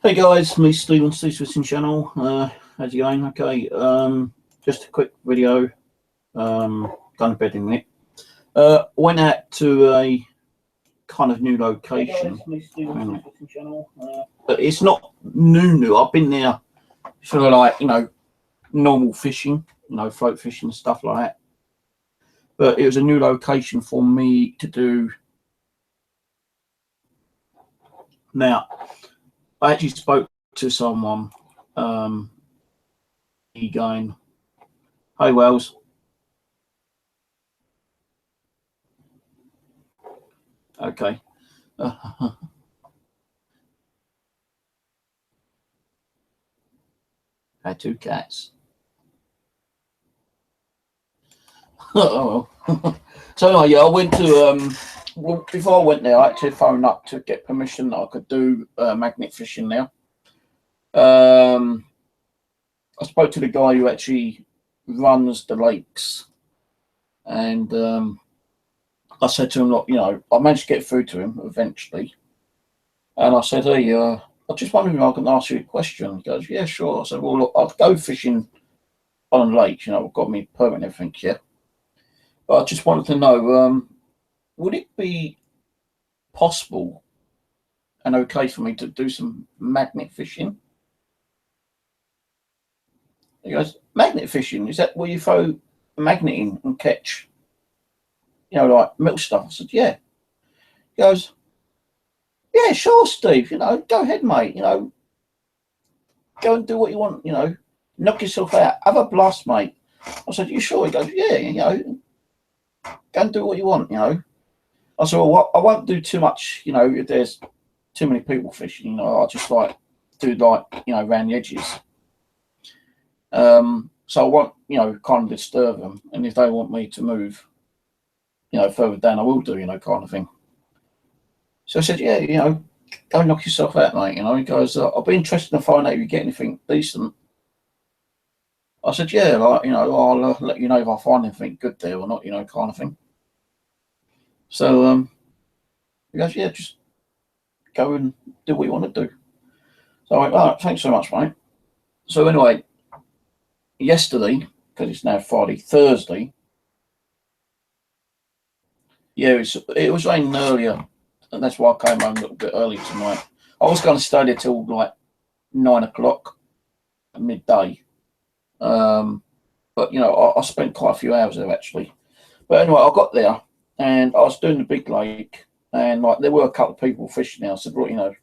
Hey guys, me Steve on Steve's Fishing Channel. How's it going? Okay, just a quick video. Going to bed in a minute. Went out to a kind of new location. Hey guys, me Steve on Steve's Fishing Channel. But it's not new. I've been there for like normal fishing, float fishing and stuff like that. But it was a new location for me to do. Now, I actually spoke to someone, going, "Hey Wells, okay." Had two cats. Oh well. So anyway, yeah, I went to well, before I went there, I actually phoned up to get permission that I could do magnet fishing now. I spoke to the guy who actually runs the lakes, and I said to him, look, I managed to get through to him eventually, and I said, hey, I just wondering if I can ask you a question. He goes, yeah, sure. I said, well, look, I'd go fishing on lakes, I've got me permit and everything, yeah. But I just wanted to know, would it be possible and okay for me to do some magnet fishing? He goes, magnet fishing? Is that where you throw a magnet in and catch, like metal stuff? I said, yeah. He goes, yeah, sure, Steve, go ahead, mate, go and do what you want, knock yourself out, have a blast, mate. I said, you sure? He goes, yeah, go and do what you want, I said, well, I won't do too much, if there's too many people fishing, I just do around the edges. So I won't, kind of disturb them, and if they want me to move, further down, I will do, kind of thing. So I said, yeah, go knock yourself out, mate, He goes, I'll be interested to find out if you get anything decent. I said, yeah, I'll let you know if I find anything good there or not, kind of thing. So he goes, yeah, just go and do what you want to do. So I went, all right, thanks so much, mate. So anyway, yesterday, because it's now Thursday, yeah, it was raining earlier, and that's why I came home a little bit early tonight. I was going to stay there till like 9 o'clock, midday. But I spent quite a few hours there actually. But anyway, I got there and I was doing the big lake, and there were a couple of people fishing there. I said, well,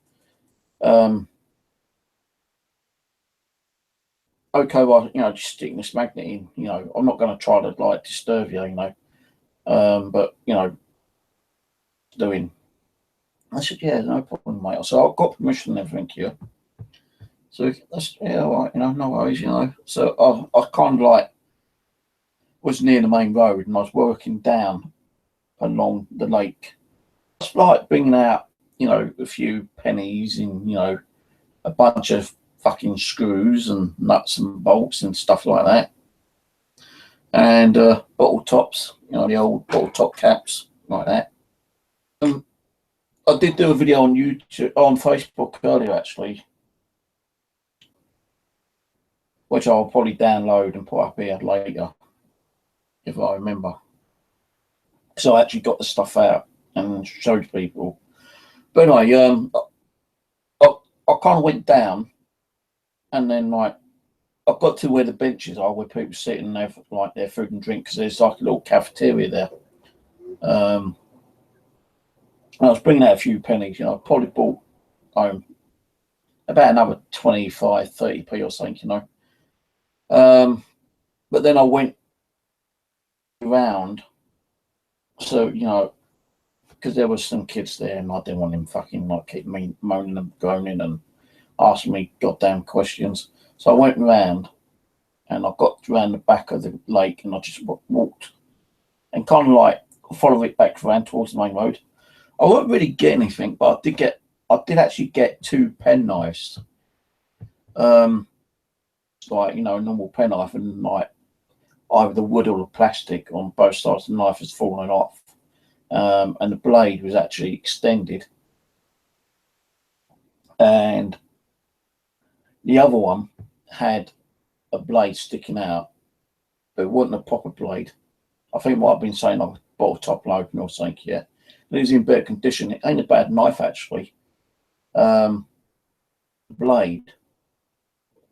okay, well, just sticking this magnet in, I'm not going to try to disturb you, but doing. I said, yeah, no problem, mate. So I've got permission and everything here. So that's, yeah, all right, no worries, So I kind of was near the main road, and I was working down along the lake. It's like bringing out, a few pennies and, a bunch of fucking screws and nuts and bolts and stuff like that. And bottle tops, the old bottle top caps, like that. I did do a video on YouTube, on Facebook earlier actually, which I'll probably download and put up here later, if I remember. So I actually got the stuff out and showed people. But anyway, I kind of went down, and then I got to where the benches are, where people sit and have their food and drink, because there's a little cafeteria there. I was bringing out a few pennies, I probably bought home about another 25, 30p or something, but then I went around, so, because there was some kids there, and I didn't want them fucking keep me moaning and groaning and asking me goddamn questions. So I went around, and I got around the back of the lake, and I just walked and kind of follow it back around towards the main road. I won't really get anything, but I did actually get two pen knives. A normal pen knife, and either the wood or the plastic on both sides of the knife has fallen off. And the blade was actually extended, and The other one had a blade sticking out, but it wasn't a proper blade. I think what I've been saying, like a bottle top open or something. Yeah, it was in better condition. It ain't a bad knife actually. Blade,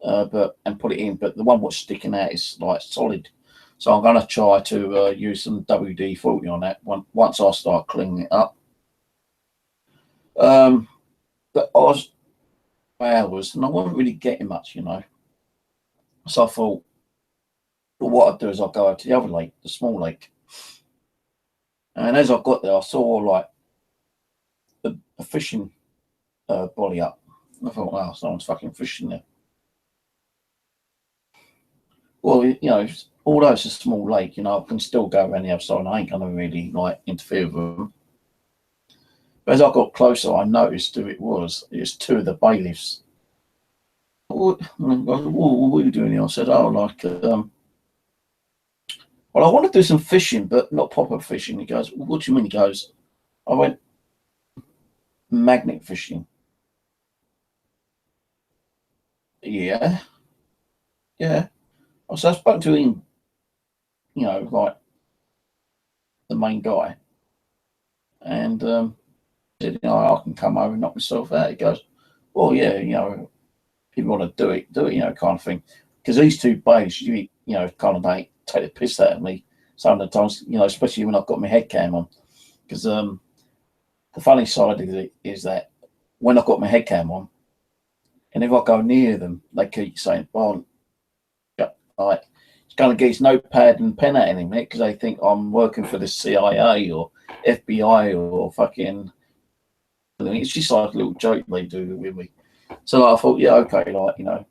and put it in, but the one what's sticking out is like solid. So I'm going to try to use some WD-40 on that once I start cleaning it up. But I was hours and I wasn't really getting much, you know. So I thought, well, what I'd do is I'll go out to the other lake, the small lake. And as I got there, I saw like a fishing body up. I thought, wow, someone's fucking fishing there. Well, you know, although it's a small lake, you know, I can still go around the other side and I ain't going to really like interfere with them. But as I got closer, I noticed who it was. It was two of the bailiffs. What are you doing here? I said, oh, like, well, I want to do some fishing, but not proper fishing. He goes, well, what do you mean? He goes, I went, magnet fishing. Yeah. Yeah. So I spoke to him, you know, like the main guy. And said, you know, I can come over and knock myself out. He goes, well, yeah, you know, if you want to do it, you know, kind of thing. Because these two bays, you know, kind of they take the piss out of me some of the times, you know, especially when I've got my head cam on. Because the funny side of it is that when I've got my head cam on, and if I go near them, they keep saying, well, like, it's going to get his notepad and pen out in a minute because they think I'm working for the CIA or FBI or fucking. It's just like a little joke they do with me. So like, I thought, yeah, okay, like, you know,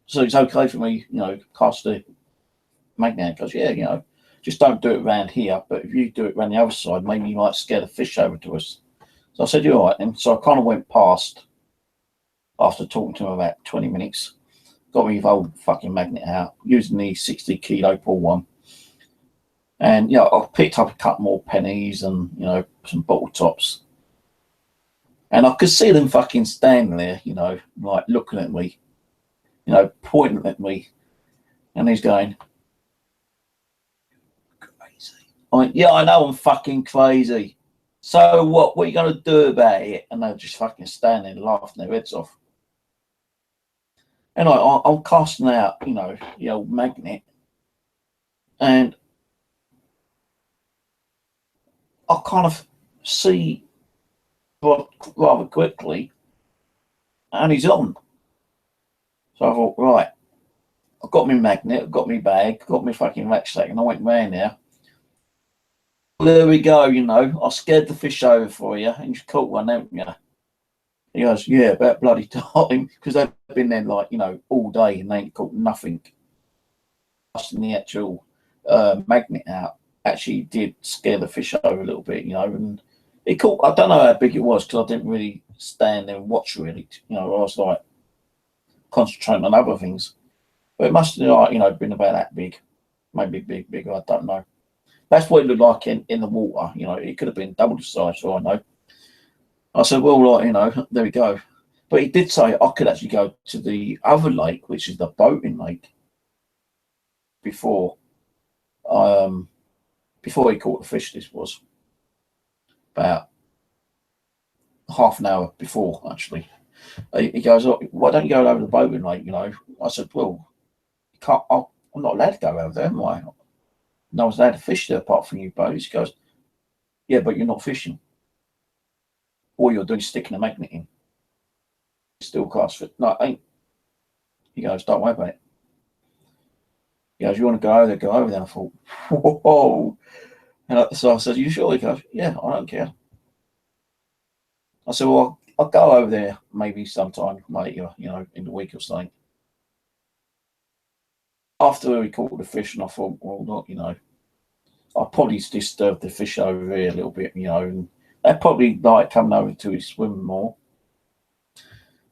so it's okay for me, you know, cast the magnet because, yeah, you know, just don't do it around here. But if you do it around the other side, maybe you might scare the fish over to us. So I said, you're all right then. So I kind of went past after talking to him about 20 minutes. Got me the old fucking magnet out using the 60 kilo pull one. And, you know, I picked up a couple more pennies and, you know, some bottle tops. And I could see them fucking standing there, you know, like looking at me, you know, pointing at me. And he's going, crazy. I went, yeah, I know I'm fucking crazy. So what? What are you going to do about it? And they're just fucking standing there laughing their heads off. And I'm casting out, you know, the old magnet. And I kind of see rather quickly, and he's on. So I thought, right, I've got my magnet, I've got my bag, got my fucking rucksack, and I went round there. There we go, you know, I scared the fish over for you, and you caught one, haven't you? He goes, yeah, about bloody time, because they've been there like, you know, all day and they ain't caught nothing. Casting the actual magnet out actually did scare the fish over a little bit, you know, and it caught, I don't know how big it was because I didn't really stand there and watch really, you know, I was like concentrating on other things. But it must have, like, you know, been about that big, maybe bigger, I don't know. That's what it looked like in the water, you know, it could have been double the size, so I know. I said, well, like, you know, there we go. But he did say I could actually go to the other lake, which is the boating lake, before he caught the fish. This was about half an hour before, actually. He goes, oh, why don't you go over the boating lake, you know? I said, well, you can't, I'm not allowed to go over there, am I? No one's allowed to fish there apart from you boats. He goes, yeah, but you're not fishing. All you're doing is sticking a magnet in. Still cast fit. No, I ain't. He goes, don't worry about it. He goes, you want to go over there, go over there. I thought, whoa. And so I said, you sure? He goes, yeah, I don't care. I said, well, I'll go over there maybe sometime later, you know, in the week or something. After we caught the fish, and I thought, well, look, you know, I'll probably disturb the fish over here a little bit, you know, and they probably like coming over to swim more.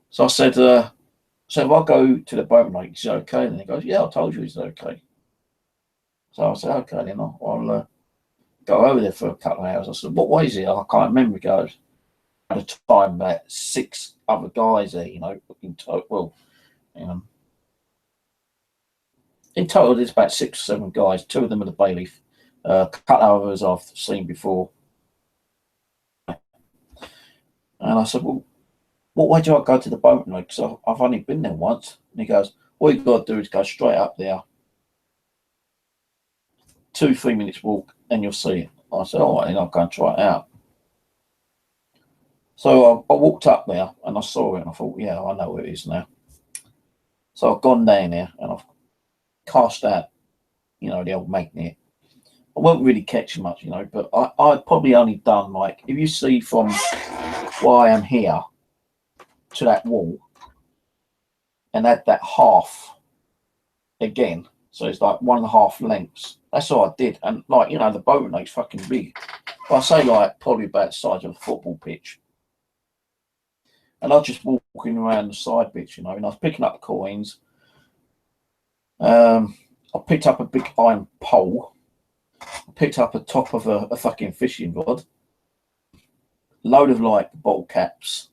So I said, so if I go to the boat lake, is it okay? And he goes, yeah, I told you it's okay. So I said, okay, then I'll go over there for a couple of hours. I said, what way is it? I can't remember. He goes, at a time about 6 other guys there, you know, in total. Well, in total, there's about 6 or 7 guys. 2 of them are the bailiff. A couple of others I've seen before. And I said, well, what way do I go to the boat? Because I've only been there once. And he goes, all you've got to do is go straight up there. 2-3 minutes walk and you'll see it. I said, all right, then I'll go and try it out. So I walked up there and I saw it and I thought, yeah, I know where it is now. So I've gone down there and I've cast out, you know, the old magnet. I won't really catch much, you know, but I probably only done like, if you see from where I am here to that wall and add that half again, so it's like 1.5 lengths. That's all I did. And like, you know, the boat lake's fucking big. I say like probably about the size of a football pitch. And I was just walking around the side bits, you know, and I was picking up the coins. I picked up a big iron pole. I picked up the top of a fucking fishing rod. Load of like bottle caps.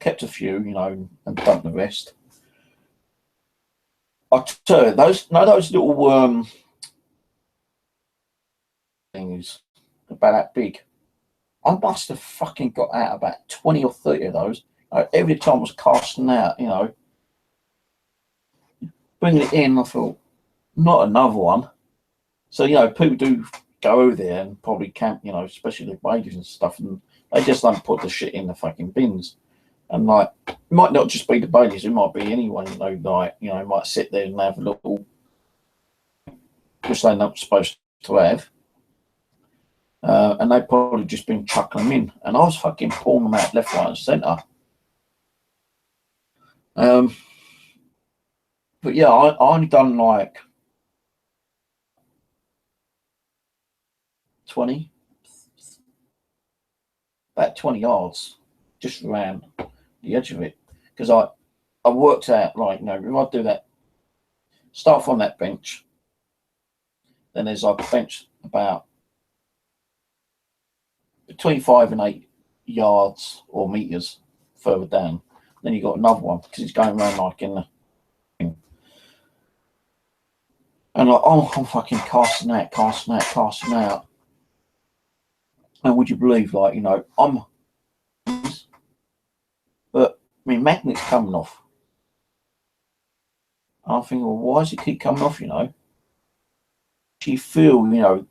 Kept a few, you know, and dumped the rest. I tell you, those little things about that big. I must have fucking got out about 20 or 30 of those. Every time I was casting out, you know, bringing it in, I thought, not another one. So, you know, people do go over there and probably camp, you know, especially the babies and stuff, and they just don't put the shit in the fucking bins. And like, it might not just be the babies, it might be anyone, you know, like, you know, might sit there and have a little, which they're not supposed to have. And they've probably just been chucking them in. And I was fucking pulling them out left, right, and centre. But yeah, I only done like 20, about 20 yards just around the edge of it. Because I worked out, like, you know, if I do that, start from that bench, then there's like a bench about between 5 and 8 yards or meters further down. Then you got another one because it's going around like in the. And like, oh, I'm fucking casting out. And would you believe, like, you know, but I mean, magnet's coming off. I'm thinking, well, why does it keep coming off, you know? You feel, you know,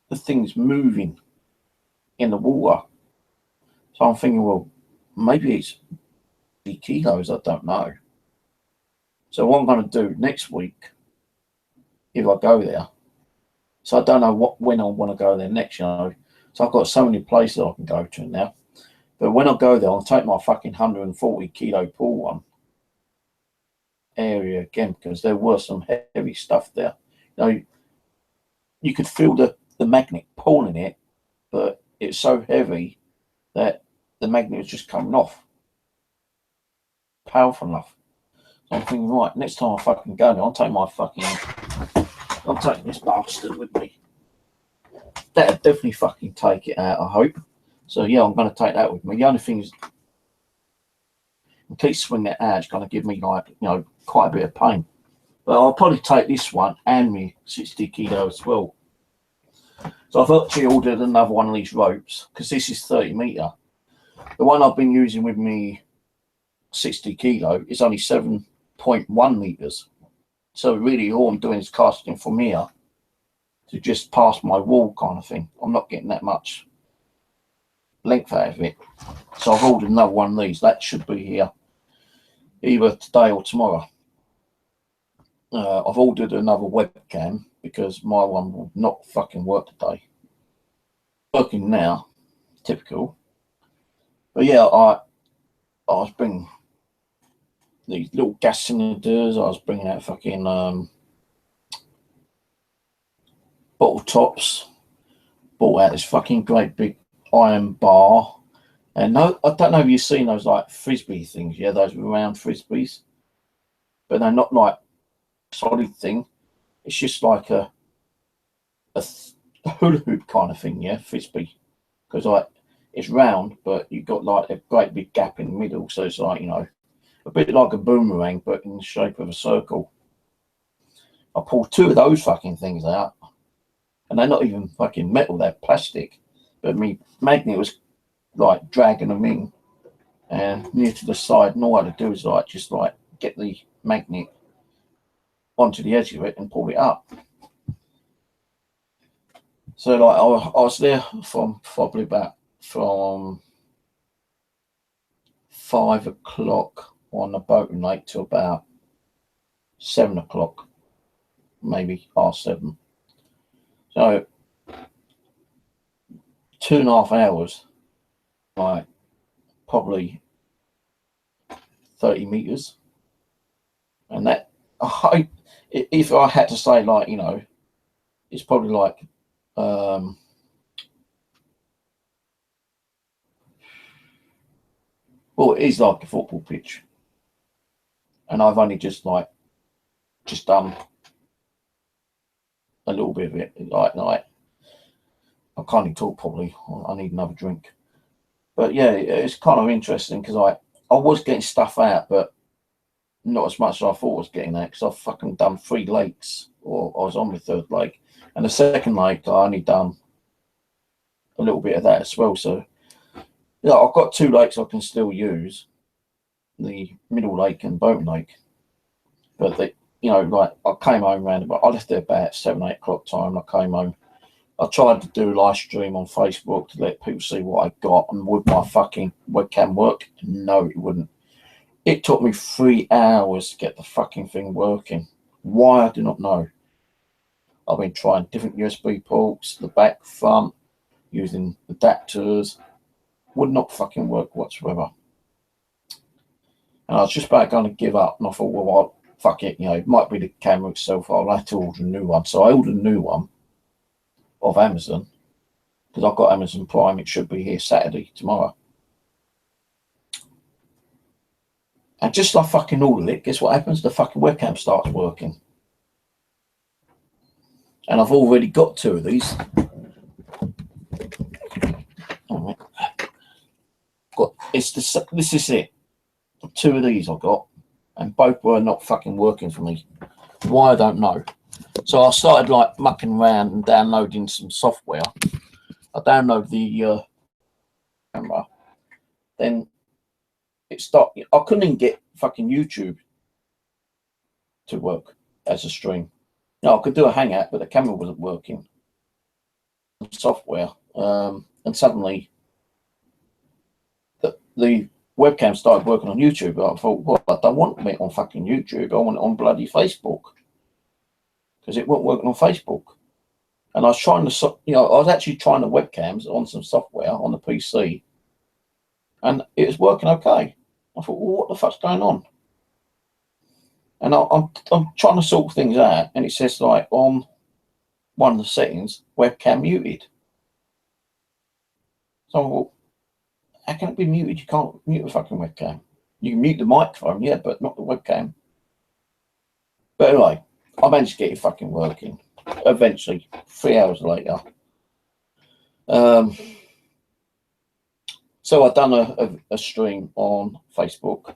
the thing's moving in the water. So I'm thinking, well, maybe it's kilos, I don't know. So what I'm going to do next week, if I go there, so I don't know when I want to go there next, you know. So I've got so many places I can go to now. But when I go there, I'll take my fucking 140 kilo pool one area again, because there was some heavy stuff there. You know, you could feel the magnet pulling it, but it's so heavy that the magnet was just coming off. Powerful enough. So I'm thinking, right, next time I fucking go there, I'm taking this bastard with me. That'll definitely fucking take it out, I hope. So yeah, I'm going to take that with me. The only thing is, in case swing that out, it's going to give me, like, you know, quite a bit of pain. But I'll probably take this one and me 60 kilo as well. So I've actually ordered another one of these ropes, because this is 30 metre. The one I've been using with me 60 kilo is only 7.1 metres. So really all I'm doing is casting from here to just past my wall kind of thing. I'm not getting that much length out of it. So I've ordered another one of these. That should be here either today or tomorrow. I've ordered another webcam because my one will not fucking work today. Working now, typical. But yeah, I was bringing these little gas cylinders. I was bringing out fucking bottle tops. Bought out this fucking great big iron bar. And no, I don't know if you've seen those like frisbee things, yeah, those round frisbees. But they're not like a solid thing. It's just like a hula hoop kind of thing, yeah, frisbee. Because like it's round, but you've got like a great big gap in the middle. So it's like, you know, a bit like a boomerang, but in the shape of a circle. I pulled 2 of those fucking things out, and they're not even fucking metal, they're plastic. But me magnet was like dragging them in and near to the side, and all I had to do is like just like get the magnet onto the edge of it and pull it up. So like I was there from probably about from 5 o'clock on the boating lake to about 7 o'clock, maybe half 7. So 2.5 hours, like probably 30 meters. And that, if I had to say, like, you know, it's probably like well, it is like a football pitch, and I've only just done a little bit of it. Like I can't even talk properly. I need another drink. But yeah, it's kind of interesting because I was getting stuff out, but not as much as I thought I was getting out, because I've fucking done 3 lakes, or I was on the 3rd lake, and the 2nd lake I only done a little bit of that as well. So yeah, I've got 2 lakes I can still use, the Middle Lake and Boating Lake. But they, you know, like I came home round about, I left there about 7, 8 o'clock time. I came home. I tried to do a live stream on Facebook to let people see what I got, and would my fucking webcam work? No, it wouldn't. It took me 3 hours to get the fucking thing working. Why, I do not know. I've been trying different USB ports, the back, front, using adapters. Would not fucking work whatsoever. And I was just about going to give up, and I thought, well, fuck it, you know, it might be the camera itself. I'll have to order a new one. So I ordered a new one of Amazon, because I've got Amazon Prime. It should be here Saturday, tomorrow. And just like fucking ordered it, guess what happens? The fucking webcam starts working. And I've already got 2 of these. All right. This is it. 2 of these I got, and both were not fucking working for me. Why, I don't know. So I started like mucking around and downloading some software. I downloaded the camera. Then it stopped. I couldn't even get fucking YouTube to work as a stream. No, I could do a hangout, but the camera wasn't working. Software, and suddenly the webcam started working on YouTube. I thought, well, I don't want it on fucking YouTube. I want it on bloody Facebook, because it wasn't working on Facebook. And I was trying to, you know, I was actually trying the webcams on some software on the PC, and it was working okay. I thought, well, what the fuck's going on? And I'm trying to sort things out, and it says like on one of the settings, webcam muted. So I thought, how can it be muted? You can't mute the fucking webcam. You can mute the microphone, yeah, but not the webcam. But anyway, I managed to get it fucking working. Eventually, 3 hours later. So I've done a stream on Facebook,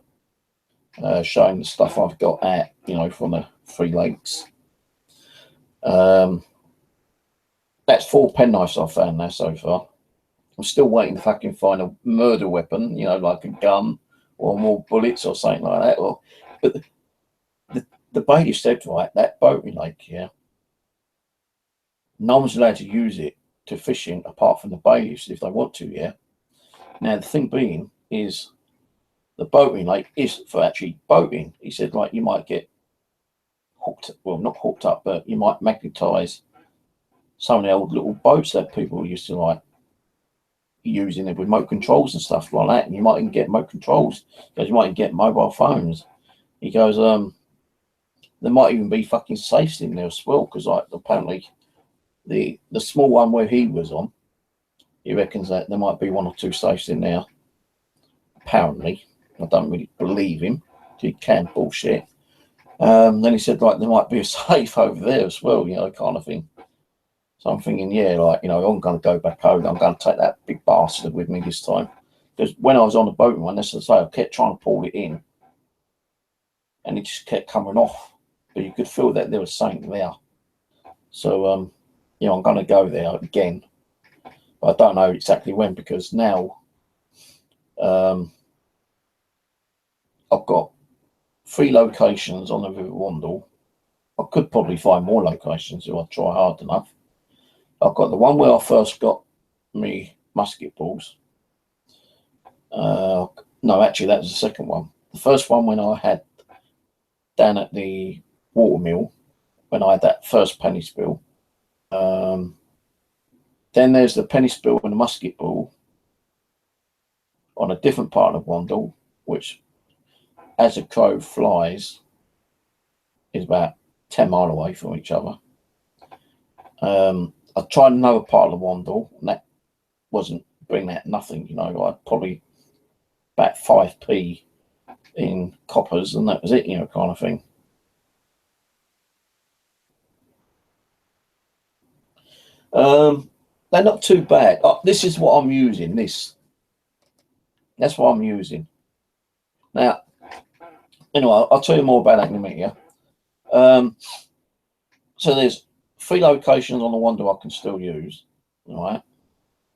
showing the stuff I've got at, you know, from the 3 lakes. That's 4 penknives I've found now so far. I'm still waiting to fucking find a murder weapon, you know, like a gun or more bullets or something like that. Or, but the bailiff said, right, that boating lake, yeah, no one's allowed to use it to fish in apart from the bailiffs if they want to, yeah. Now, the thing being is the boating lake is for actually boating. He said, like, you might get hooked, well, not hooked up, but you might magnetize some of the old little boats that people used to like using the remote controls and stuff like that. And you might even get remote controls, because you might even get mobile phones. He goes, there might even be fucking safes in there as well, because like apparently the small one where he was on, he reckons that there might be 1 or 2 safes in there. Apparently, I don't really believe him. He can bullshit. Then he said, like, there might be a safe over there as well, you know, kind of thing. So I'm thinking, yeah, like, you know, I'm going to go back over. I'm going to take that big bastard with me this time. Because when I was on the boat one, as I say, I kept trying to pull it in, and it just kept coming off. But you could feel that there was something there. So, you know, I'm going to go there again. But I don't know exactly when, because now I've got 3 locations on the River Wandle. I could probably find more locations if I try hard enough. I've got the one where I first got me musket balls. No, actually, that was the second one. The first one when I had down at the watermill, when I had that first penny spill. Then there's the penny spill and the musket ball on a different part of Wandle, which, as a crow flies, is about 10 miles away from each other. I tried another part of the Wandle, and that wasn't bringing out nothing. You know, I probably about 5p in coppers, and that was it, you know, kind of thing. They're not too bad. This is what I'm using. That's what I'm using. Now, anyway, I'll tell you more about that in a minute. Yeah. So there's 3 locations on the Wandle I can still use. All right.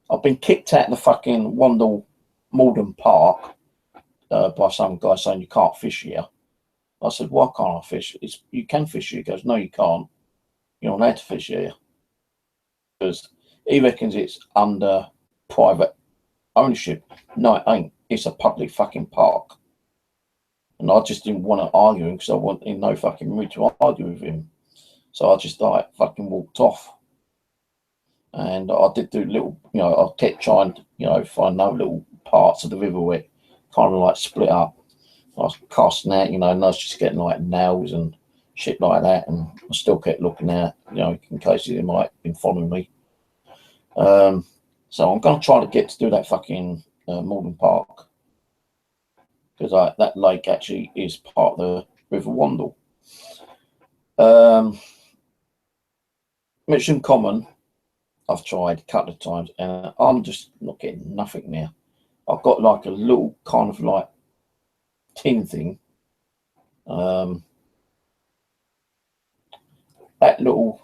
I've been kicked out of the fucking Wandle Malden Park by some guy saying you can't fish here. I said, why can't I fish? You can fish here. He goes, no, you can't. You're not allowed to fish here. Because he reckons it's under private ownership. No, it ain't. It's a public fucking park. And I just didn't want to argue him because I wasn't in no fucking mood to argue with him. So I just like fucking walked off. And I did do little, you know, I kept trying to, you know, find no little parts of the river where it kind of like split up. I was casting out, you know, and I was just getting like nails and shit like that. And I still kept looking out, you know, in case they might have been following me. So I'm going to try to get to do that fucking Malden Park. Because that lake actually is part of the River Wandle. Mitcham Common, I've tried a couple of times, and I'm just not getting nothing now. I've got like a little kind of like tin thing. That little,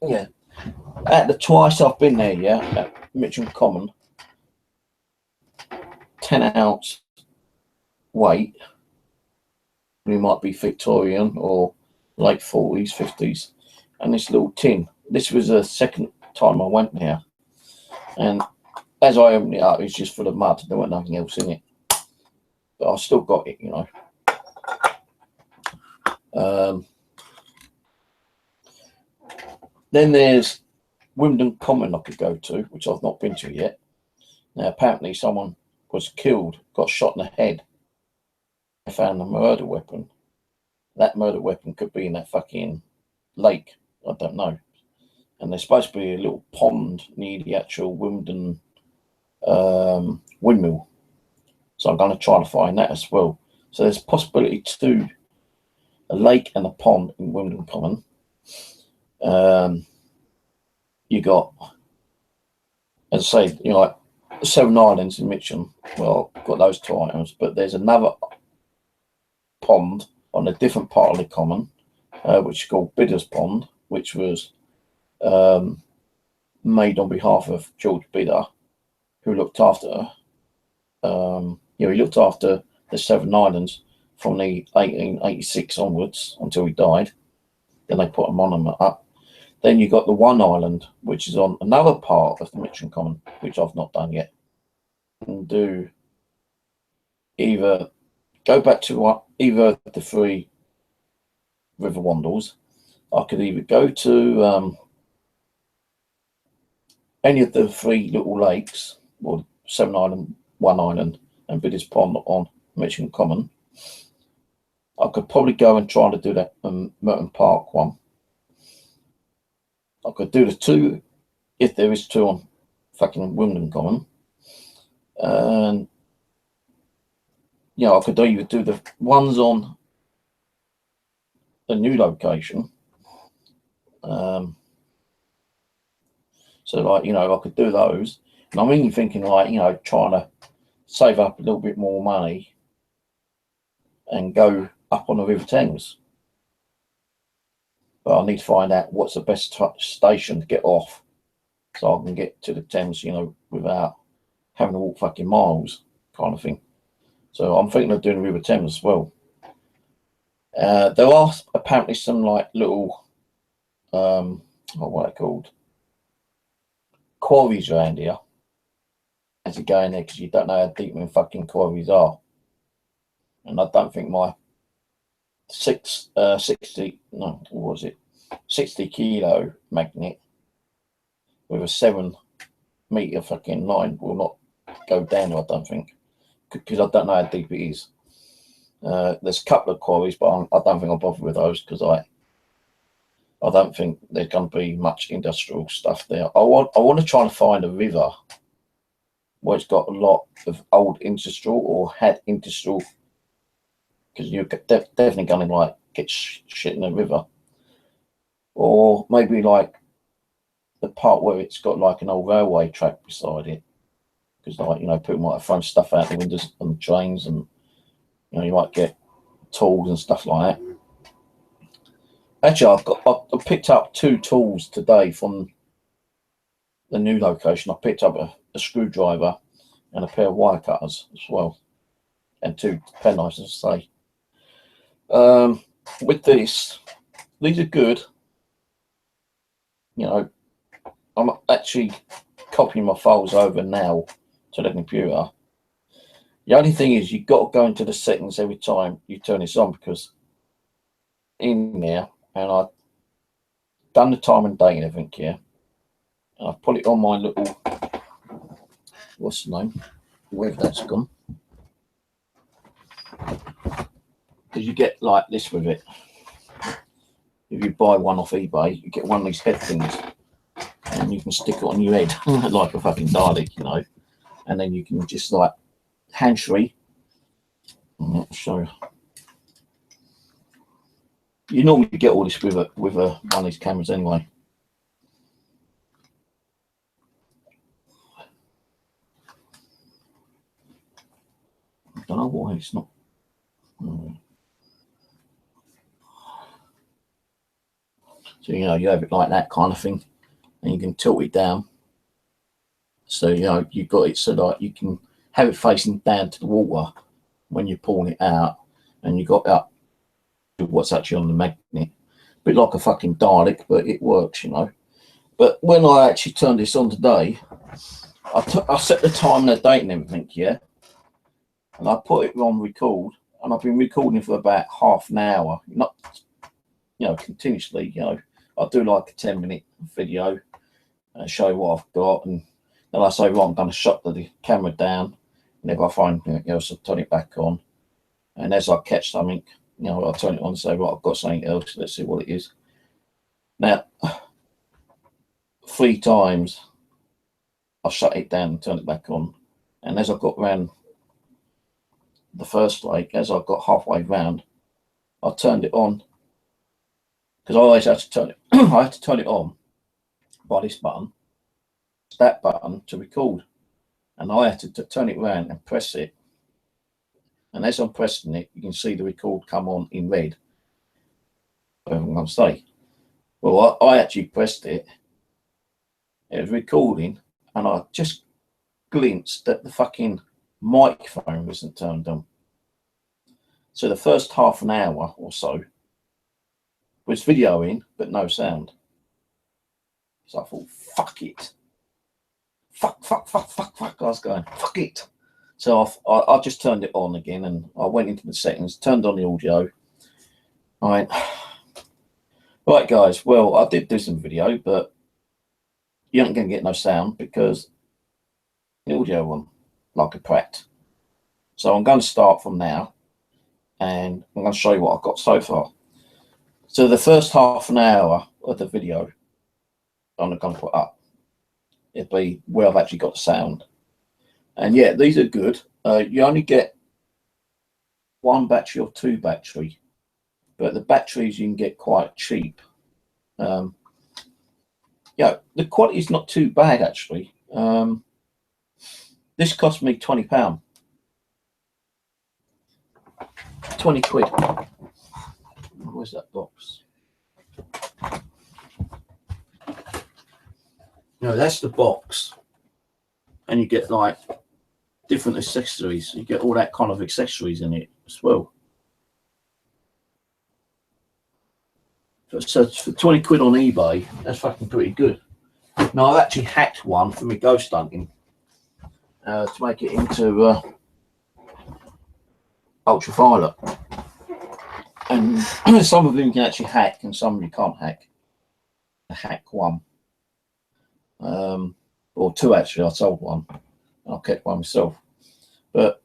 yeah. At the twice I've been there, yeah, at Mitcham Common, 10-ounce weight. It might be Victorian or late 40s, 50s, and this little tin. This was the second time I went there, and as I opened it up, it's just full of mud. There wasn't nothing else in it, but I still got it, you know. Then there's Wymondham Common I could go to, which I've not been to yet. Now, apparently someone was killed, got shot in the head. They found a murder weapon. That murder weapon could be in that fucking lake. I don't know. And there's supposed to be a little pond near the actual Wymondham windmill. So I'm going to try to find that as well. So there's a possibility to a lake and a pond in Wymondham Common. You got, as I say, you know, like Seven Islands in Mitcham. Well, I've got those 2 items, but there's another pond on a different part of the common, which is called Bidder's Pond, which was made on behalf of George Bidder, who looked after, he looked after the Seven Islands from the 1886 onwards until he died. Then they put a monument up. Then you got the One Island, which is on another part of the Mitcham Common, which I've not done yet. And do either go back to either the 3 river Wandles. I could either go to any of the 3 little lakes, or Seven Island, One Island, and Bidder's Pond on Mitcham Common. I could probably go and try to do that Merton Park one. I could do the 2, if there is 2 on fucking Wymondham Common. And, you know, I could either do the ones on the new location, So like, you know, I could do those. And I'm really thinking like, you know, trying to save up a little bit more money and go up on the River Thames. But I need to find out what's the best station to get off so I can get to the Thames, you know, without having to walk fucking miles, kind of thing. So I'm thinking of doing the River Thames as well. There are apparently some like little, what are they called? Quarries around here. As you go in there, because you don't know how deep them fucking quarries are. And I don't think my 60 kilo magnet with a 7 meter fucking line will not go down, I don't think, because I don't know how deep it is. There's a couple of quarries, but I don't think I'll bother with those because I don't think there's going to be much industrial stuff there. I want to try and find a river where it's got a lot of old industrial or had industrial, because you're definitely going to like get shit in the river, or maybe like the part where it's got like an old railway track beside it, because like, you know, people might have thrown stuff out the windows on the trains, and you know, you might get tools and stuff like that. Actually, I picked up 2 tools today from the new location. I picked up a screwdriver and a pair of wire cutters as well, and 2 penknives, as I say. With these are good. You know, I'm actually copying my files over now to the computer. The only thing is you've got to go into the settings every time you turn this on, because in there, and I've done the time and date and everything here, and I've put it on my little, what's the name, wherever that's gone, because you get like this with it. If you buy one off eBay, you get one of these head things, and you can stick it on your head like a fucking Dalek, you know, and then you can just like hand free. I'll show you. You normally get all this with one of these cameras anyway. I don't know why it's not. So, you know, you have it like that kind of thing, and you can tilt it down. So, you know, you've got it so that you can have it facing down to the water when you're pulling it out, and you got up what's actually on the magnet. A bit like a fucking Dalek, but it works, you know. But when I actually turned this on today, I set the time and the date and everything, yeah, and I put it on record, and I've been recording for about half an hour, not, you know, continuously. You know, I do like a 10-minute video and show you what I've got, and then I say, right, I'm going to shut the camera down, and if I find anything else, I'll turn it back on, and as I catch something, you know, I'll turn it on and say, right, I've got something else, let's see what it is. Now, 3 times I shut it down and turn it back on, and as I got round the first lake, as I got halfway round, I turned it on, because I always had to turn it I had to turn it on by this button, that button, to record, and I had to turn it round and press it, and as I'm pressing it, you can see the record come on in red. I'm going to say, well, I actually pressed it, it was recording, and I just glimpsed that the fucking microphone wasn't turned on. So the first half an hour or so was videoing, but no sound. So I thought, fuck it. Fuck. I was going, fuck it. So I just turned it on again, and I went into the settings, turned on the audio. I went, right, guys, well, I did do some video, but you ain't going to get no sound because the audio one, like a prat. So I'm going to start from now, and I'm going to show you what I've got so far. So the first half an hour of the video I'm going to put up, it'll be where I've actually got the sound. And yeah, these are good. You only get 1 battery or 2 battery, but the batteries you can get quite cheap. Yeah, the quality is not too bad actually. This cost me £20. 20 quid. Where's that box? That's the box, and you get like different accessories. You get all that kind of accessories in it as well. So for 20 quid on eBay, that's fucking pretty good. Now I've actually hacked one for my ghost hunting to make it into ultraviolet, and some of them you can actually hack, and some you can't hack. I hack one, or two actually. I sold one. I kept one myself, but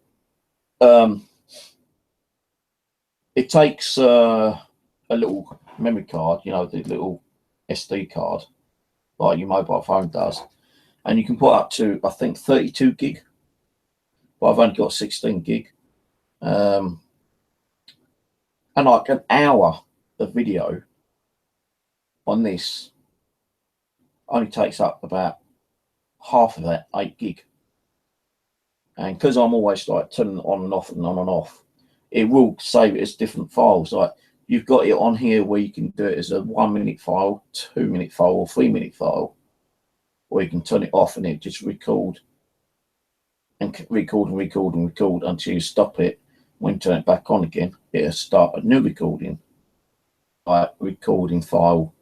it takes a little memory card, the little SD card, like your mobile phone does, and you can put up to, I think, 32 gig, but I've only got 16 gig, and like an hour of video on this only takes up about half of that, 8 gig. And because I'm always like turning it on and off and on and off, it will save it as different files. Like you've got it on here where you can do it as a 1 minute file, 2 minute file, or 3 minute file, or you can turn it off and it just record and record and record and record until you stop it. When you turn it back on again, it'll start a new recording, like recording file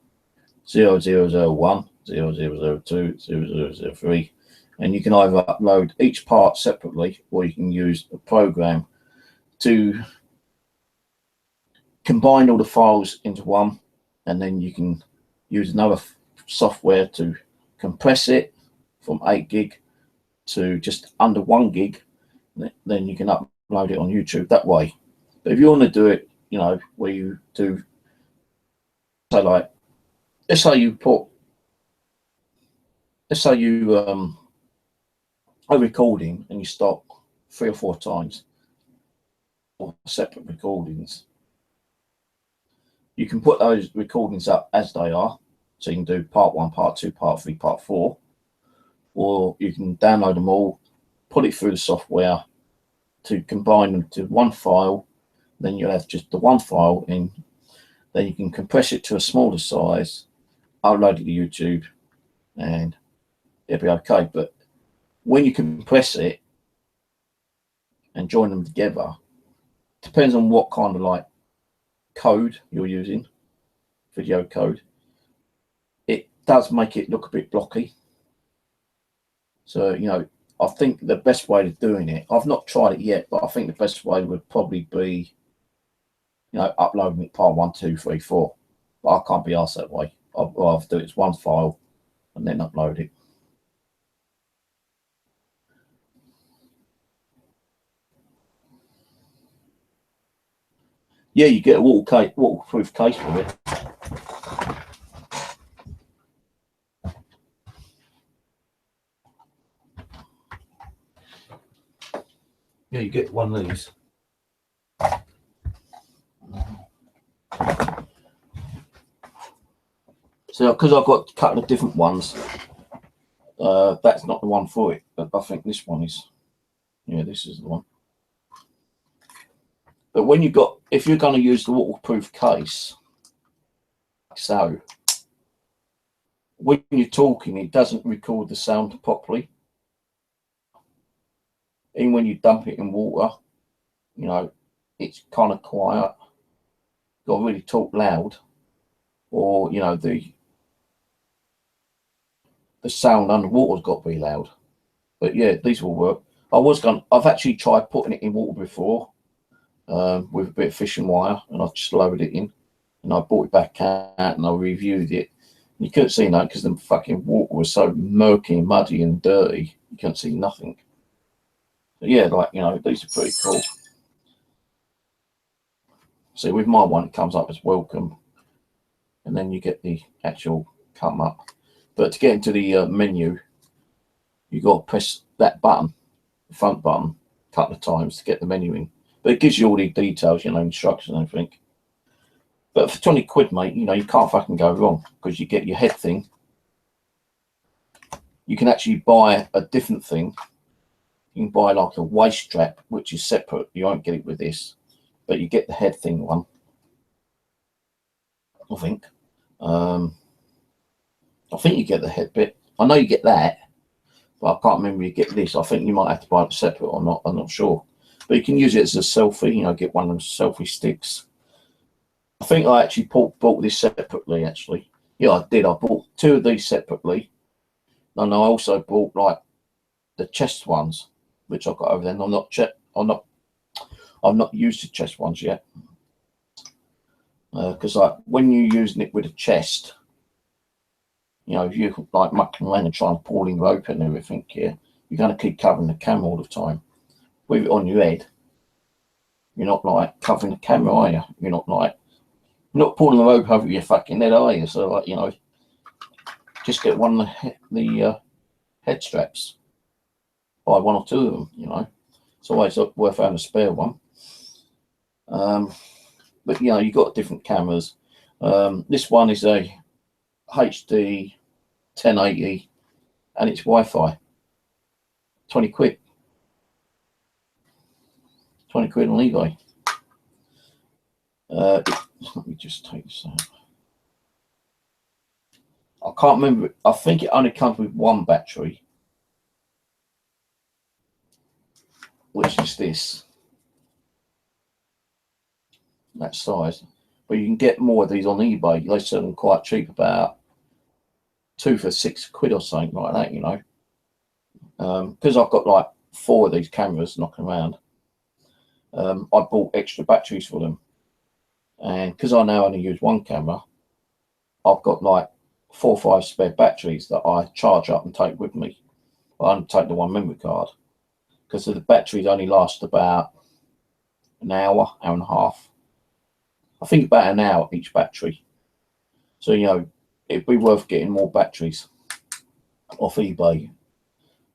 0001, 0002, 0003. And you can either upload each part separately, or you can use a program to combine all the files into one, and then you can use another software to compress it from 8 gig to just under 1 gig. Then you can upload it on YouTube that way. But if you want to do it, where you do, so like, let's say you a recording and you stop 3 or 4 times, or separate recordings, you can put those recordings up as they are. So you can do part 1, part 2, part 3, part 4, or you can download them all, put it through the software to combine them to one file. Then you'll have just the one file, and then you can compress it to a smaller size, upload it to YouTube, and it'll be okay. But when you compress it and join them together, depends on what kind of like code you're using, video code, it does make it look a bit blocky. So I think the best way of doing it, I've not tried it yet, but I think the best way would probably be uploading it part 1, 2, 3, 4. But I can't be asked that way. I'd rather do it as one file and then upload it. Yeah, you get a waterproof case for it. Yeah, you get one of these. So, because I've got a couple of different ones, that's not the one for it, but I think this one is. Yeah, this is the one. But if you're going to use the waterproof case, so when you're talking, it doesn't record the sound properly. Even when you dump it in water, it's kind of quiet. You've got to really talk loud, or the sound underwater's got to be loud. But yeah, these will work. I've actually tried putting it in water before, with a bit of fishing wire, and I've just lowered it in, and I brought it back out and I reviewed it. You couldn't see that because the fucking water was so murky and muddy and dirty, you couldn't see nothing. But yeah, these are pretty cool. See, with my one, it comes up as welcome, and then you get the actual come up. But to get into the menu, you got to press that button, the front button, a couple of times to get the menu in. But it gives you all the details, instructions and everything. But for 20 quid, mate, you can't fucking go wrong, because you get your head thing, you can actually buy a different thing. You can buy like a waist strap, which is separate. You won't get it with this, but you get the head thing one, I think. I think you get the head bit. I know you get that, but I can't remember you get this. I think you might have to buy it separate or not. I'm not sure. But you can use it as a selfie, you know, get one of them selfie sticks. I think I actually bought this separately, actually. Yeah, I did. I bought 2 of these separately. And I also bought like the chest ones, which I've got over there. I've not used the chest ones yet. Because like when you're using it with a chest, you know, if you like mucking around and trying to pull in rope and everything here, you're going to keep covering the camera all the time. With it on your head, you're not like covering the camera, are you? You're not pulling the rope over your fucking head, are you? So like, you know, just get one of the head straps. Buy 1 or 2 of them, you know. It's always worth having a spare one. But you know, you've got different cameras. This one is a HD 1080 and it's Wi-Fi. 20 quid. 20 quid on eBay. Let me just take this out. I can't remember. I think it only comes with 1 battery, which is this, that size. But you can get more of these on eBay. They sell them quite cheap, about 2 for 6 quid or something like that, you know. Because I've got like 4 of these cameras knocking around, I bought extra batteries for them. And because I now only use 1 camera, I've got like 4 or 5 spare batteries that I charge up and take with me. I only take the 1 memory card because the batteries only last about an hour, hour and a half. I think about an hour each battery. So, you know, it'd be worth getting more batteries off eBay.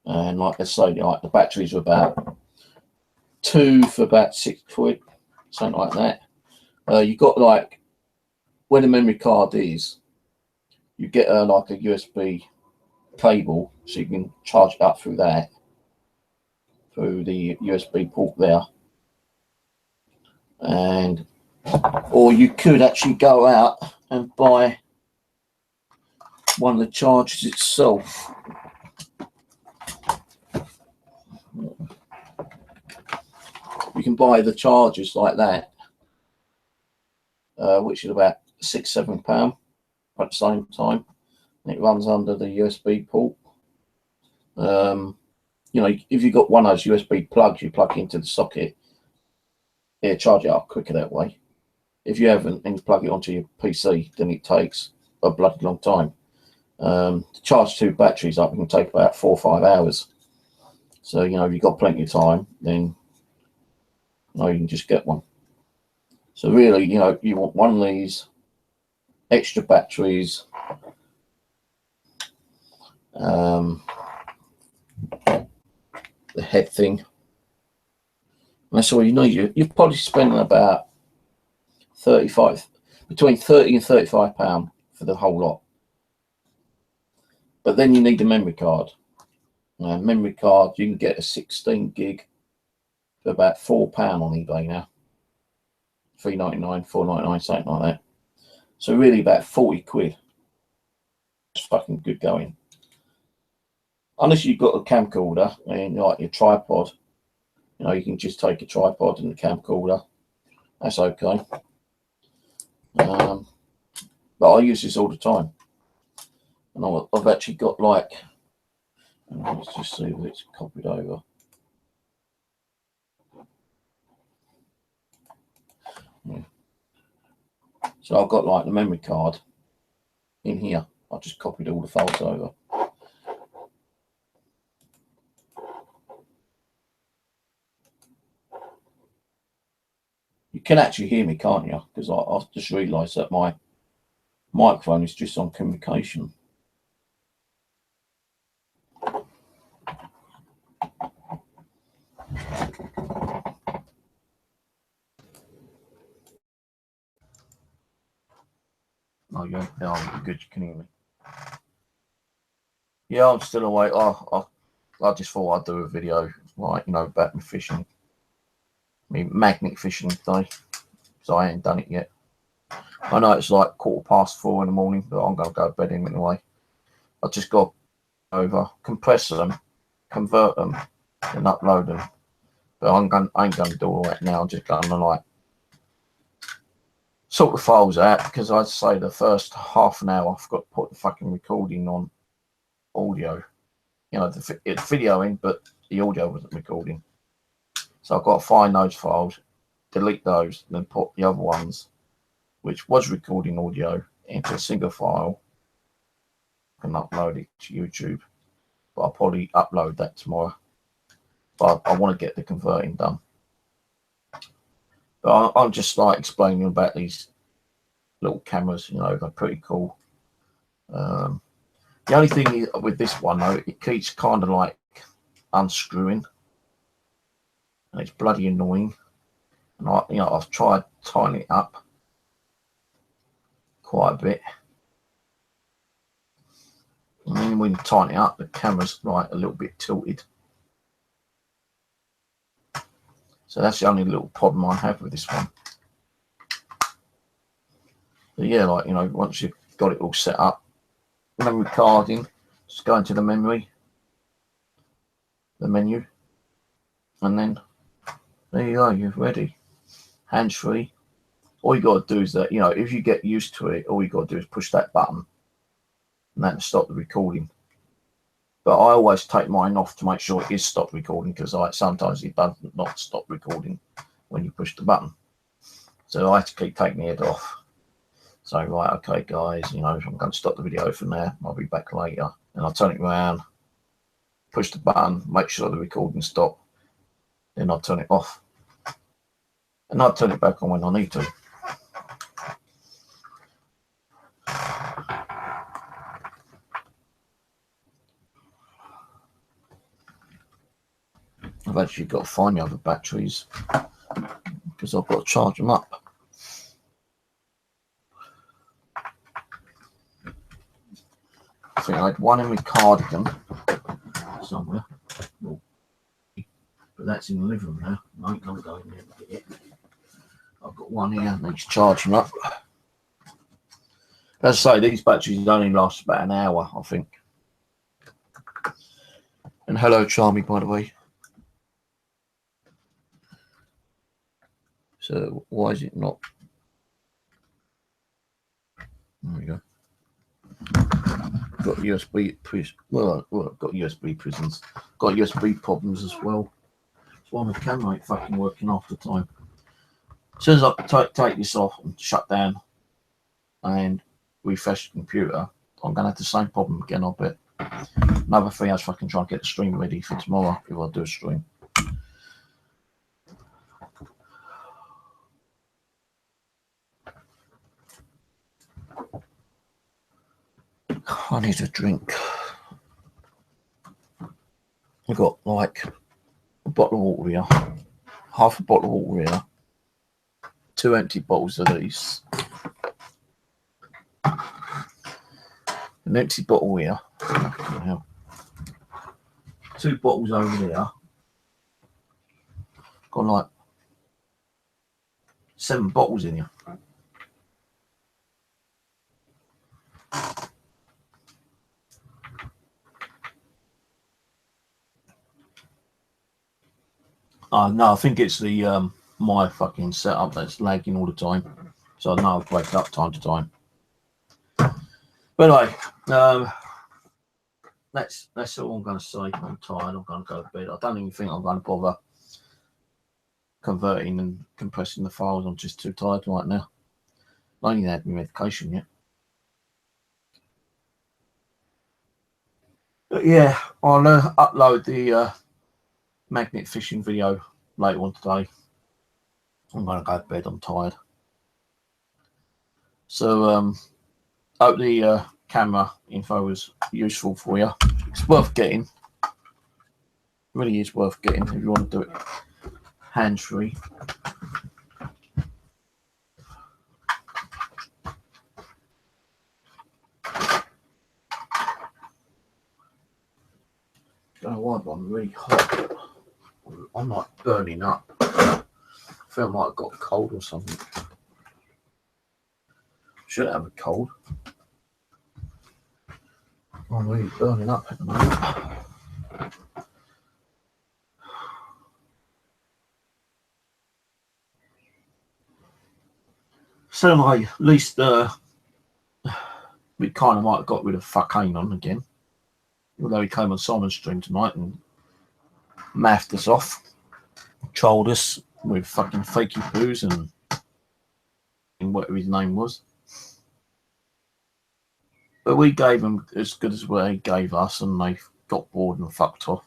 And like I say, like the batteries are about 2 for about 6 quid, something like that. You got like where the memory card is, you get like a USB cable, so you can charge it up through that, through the USB port there. And or you could actually go out and buy one of the chargers itself. You can buy the chargers like that, which is about £6-7 at the same time. And it runs under the USB port. You know, if you've got one of those USB plugs you plug into the socket, it'll charge it up quicker that way. If you haven't and you plug it onto your PC, then it takes a bloody long time. To charge 2 batteries up, it can take about 4 or 5 hours. So, you know, if you've got plenty of time, then you can just get one. So really, you know, you want one of these, extra batteries, the head thing. And that's all you need. You're probably spending about between 30 and 35 pounds for the whole lot. But then you need a memory card. Memory card, you can get a 16 gig for about £4 on eBay now. £3.99, £4.99, something like that. So really about 40 quid. It's fucking good going. Unless you've got a camcorder and like your tripod, you know, you can just take a tripod and the camcorder. That's okay. But I use this all the time. And I've actually got like, let's just see if it's copied over. Yeah. So I've got like the memory card in here. I just copied all the files over. You can actually hear me, can't you? Because I just realised that my microphone is just on communication. Oh, yeah, good, you can hear me. Yeah, I'm still awake. I just thought I'd do a video, like, you know, about my fishing. I mean, magnet fishing today. So I ain't done it yet. I know it's like 4:15 in the morning, but I'm going to go to bed anyway. I just got over, compress them, convert them, and upload them. But I ain't going to do all that now. I'm just going to, like, sort the files out, because I'd say the first half an hour I've got to put the fucking recording on audio. You know, it's videoing, but the audio wasn't recording. So I've got to find those files, delete those, then put the other ones, which was recording audio, into a single file and upload it to YouTube. But I'll probably upload that tomorrow. But I want to get the converting done. But I'm just like explaining about these little cameras, you know, they're pretty cool. The only thing with this one though, it keeps kind of like unscrewing, and it's bloody annoying. And I've tried tightening it up quite a bit. And then when you tighten it up, the camera's like a little bit tilted. So that's the only little problem I have with this one. But yeah, like, you know, once you've got it all set up, memory card in, just go into the menu, and then there you go, you're ready. Hands free. All you got to do is that, you know, if you get used to it, all you got to do is push that button, and that'll stop the recording. But I always take mine off to make sure it is stopped recording, because like sometimes it does not stop recording when you push the button. So I have to keep taking the head off. So right, okay guys, you know, I'm going to stop the video for now. I'll be back later. And I'll turn it around, push the button, make sure the recording stops. Then I'll turn it off. And I'll turn it back on when I need to. I've actually got to find the other batteries, because I've got to charge them up. I think I had one in my cardigan somewhere. But that's in the living room now. I ain't going to go in there and get it. I've got one here, needs charging up. As I say, these batteries only last about an hour, I think. And hello, Charmy, by the way. So why is it not? There we go. Got USB, well, got USB prisons. Got USB problems as well. That's why my camera ain't fucking working half the time. As soon as I take this off and shut down and refresh the computer, I'm gonna have the same problem again, I bet. Another thing I was fucking trying to get the stream ready for tomorrow if I do a stream. I need a drink. I've got like a bottle of water here, half a bottle of water here, 2 empty bottles of these, an empty bottle here, 2 bottles over there, got like 7 bottles in here. No, I think it's the my fucking setup that's lagging all the time. So I know I'll wake up time to time. But anyway, that's all I'm going to say. I'm tired. I'm going to go to bed. I don't even think I'm going to bother converting and compressing the files. I'm just too tired right now. I ain't even had my medication yet. But yeah, I'll upload the magnet fishing video later on today. I'm going to go to bed. I'm tired. So hope the camera info was useful for you. It's worth getting. Really is worth getting if you want to do it hands free. don't know why, but I'm really hot. I'm like burning up. I feel like I've got a cold or something. Should have a cold. I'm really burning up at the moment. So anyway, at least we kind of like got rid of fucking on again. Although he came on Simon's stream tonight and maffed us off, trolled us with fucking fakey poos and whatever his name was. But we gave them as good as what they gave us, and they got bored and fucked off.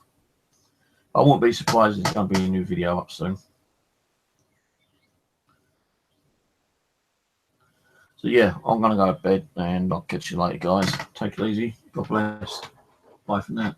I won't be surprised if there's going to be a new video up soon. So yeah, I'm going to go to bed and I'll catch you later, guys. Take it easy. God bless. Bye for now.